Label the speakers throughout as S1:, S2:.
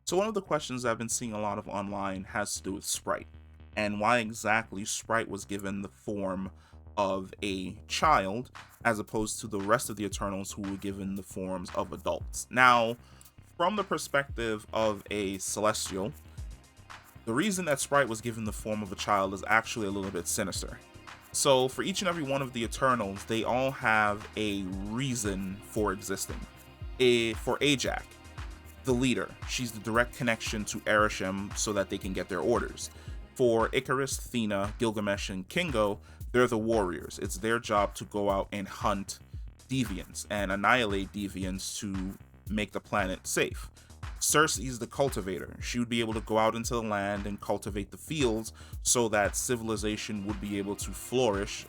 S1: So one of the questions I've been seeing a lot of online has to do with Sprite and why exactly Sprite was given the form of a child as opposed to the rest of the Eternals who were given the forms of adults. Now, from the perspective of a Celestial, the reason that Sprite was given the form of a child is actually a little bit sinister. So, for each and every one of the Eternals, they all have a reason for existing. For Ajak, the leader. She's the direct connection to Erisham so that they can get their orders. For Icarus, Thena, Gilgamesh, and Kingo, they're the warriors. It's their job to go out and hunt deviants and annihilate deviants to make the planet safe. Cersei's the cultivator. She would be able to go out into the land and cultivate the fields so that civilization would be able to flourish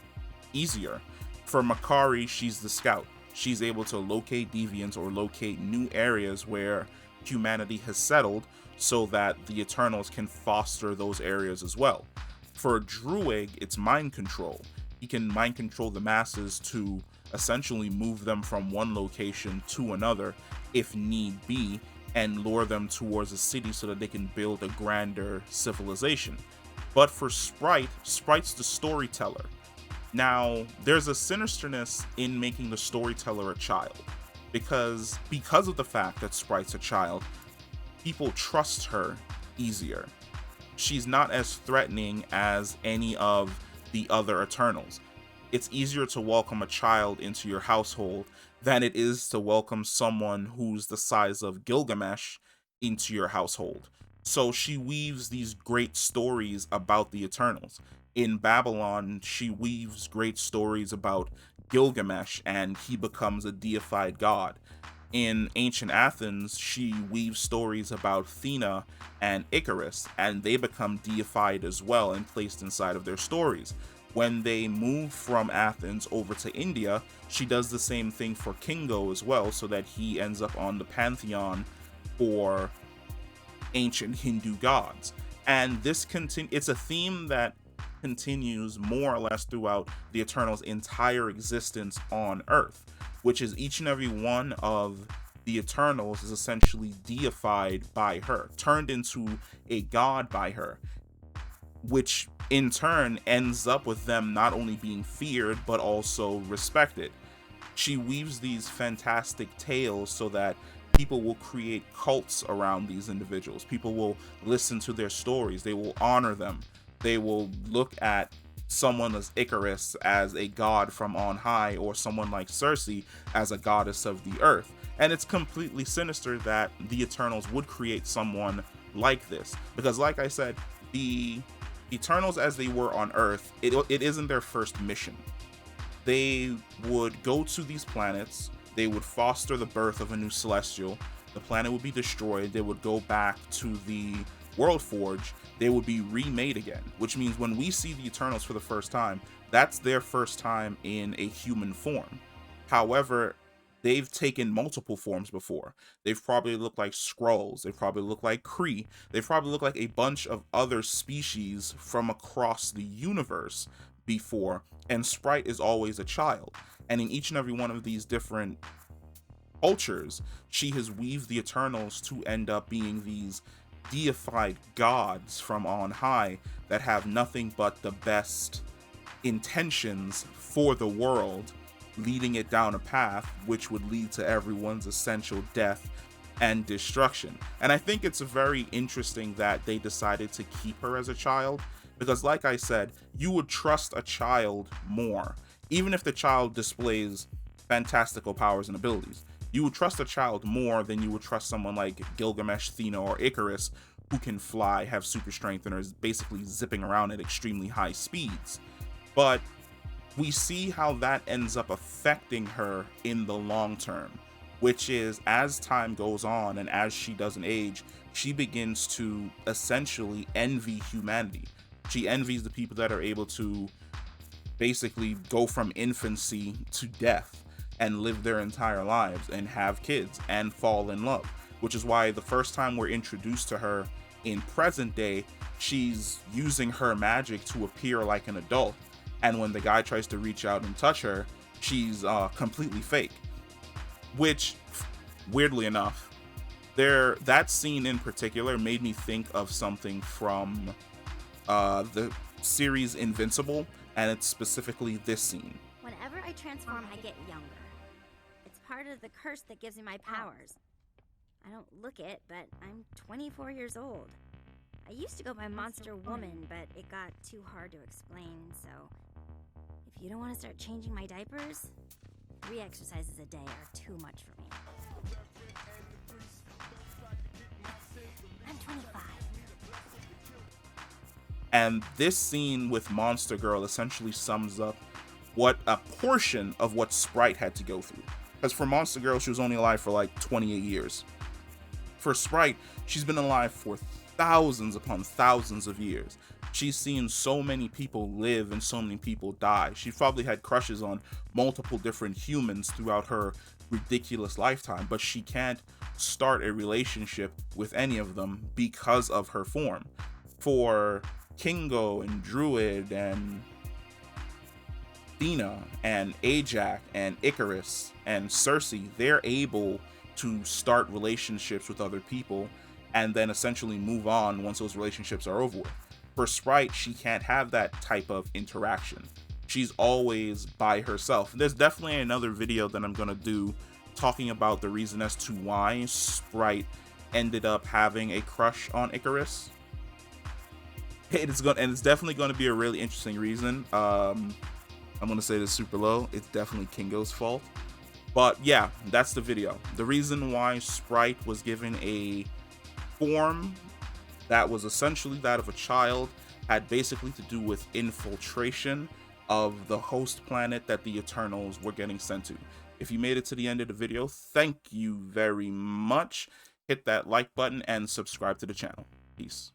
S1: easier. For Makari, she's the scout. She's able to locate deviants or locate new areas where humanity has settled so that the Eternals can foster those areas as well. For Druig, it's mind control. He can mind control the masses to essentially move them from one location to another if need be and lure them towards a city so that they can build a grander civilization. But for Sprite, Sprite's the storyteller. Now, there's a sinisterness in making the storyteller a child because of the fact that Sprite's a child, people trust her easier. She's not as threatening as any of the other Eternals. It's easier to welcome a child into your household than it is to welcome someone who's the size of Gilgamesh into your household. So she weaves these great stories about the Eternals. In Babylon, she weaves great stories about Gilgamesh and he becomes a deified god. In ancient Athens, she weaves stories about Thena and Icarus, and they become deified as well and placed inside of their stories. When they move from Athens over to India, she does the same thing for Kingo as well, so that he ends up on the pantheon for ancient Hindu gods. And it's a theme that continues more or less throughout the Eternals' entire existence on Earth, which is each and every one of the Eternals is essentially deified by her, turned into a god by her, which in turn ends up with them not only being feared but also respected. She weaves these fantastic tales so that people will create cults around these individuals. People will listen to their stories, they will honor them, they will look at someone as Icarus as a god from on high, or someone like Cersei as a goddess of the earth. And it's completely sinister that the Eternals would create someone like this. Because, like I said, the Eternals as they were on Earth, it isn't their first mission. They would go to these planets, they would foster the birth of a new celestial, the planet would be destroyed, they would go back to the World Forge, they would be remade again, which means when we see the Eternals for the first time, that's their first time in a human form. However, they've taken multiple forms before. They've probably looked like Skrulls, they've probably looked like Kree, they've probably looked like a bunch of other species from across the universe before, and Sprite is always a child. And in each and every one of these different cultures, she has weaved the Eternals to end up being these deified gods from on high that have nothing but the best intentions for the world, leading it down a path which would lead to everyone's essential death and destruction. And I think it's very interesting that they decided to keep her as a child, because like I said, you would trust a child more, even if the child displays fantastical powers and abilities. You would trust a child more than you would trust someone like Gilgamesh, Thena, or Icarus, who can fly, have super strength, and are basically zipping around at extremely high speeds. But we see how that ends up affecting her in the long term, which is as time goes on and as she doesn't age, she begins to essentially envy humanity. She envies the people that are able to basically go from infancy to death and live their entire lives and have kids and fall in love, which is why the first time we're introduced to her in present day, she's using her magic to appear like an adult, and when the guy tries to reach out and touch her, she's completely fake, which weirdly enough, That scene in particular made me think of something from the series Invincible, and it's specifically this scene.
S2: Whenever I transform, I get younger. It's part of the curse that gives me my powers. I don't look it, but I'm 24 years old. I used to go by Monster Woman, but it got too hard to explain, so if you don't want to start changing my diapers, 3 exercises a day are too much for me. I'm 25.
S1: And this scene with Monster Girl essentially sums up what a portion of what Sprite had to go through. Because for Monster Girl, she was only alive for like 28 years. For Sprite, she's been alive for thousands upon thousands of years. She's seen so many people live and so many people die. She probably had crushes on multiple different humans throughout her ridiculous lifetime, but she can't start a relationship with any of them because of her form. For Kingo and Druid and Athena and Ajax and Icarus and Cersei, they're able to start relationships with other people and then essentially move on once those relationships are over with. For Sprite, she can't have that type of interaction. She's always by herself. There's definitely another video that I'm gonna do talking about the reason as to why Sprite ended up having a crush on Icarus. It's definitely going to be a really interesting reason. I'm going to say this super low. It's definitely Kingo's fault. But yeah, that's the video. The reason why Sprite was given a form that was essentially that of a child had basically to do with infiltration of the host planet that the Eternals were getting sent to. If you made it to the end of the video, thank you very much. Hit that like button and subscribe to the channel. Peace.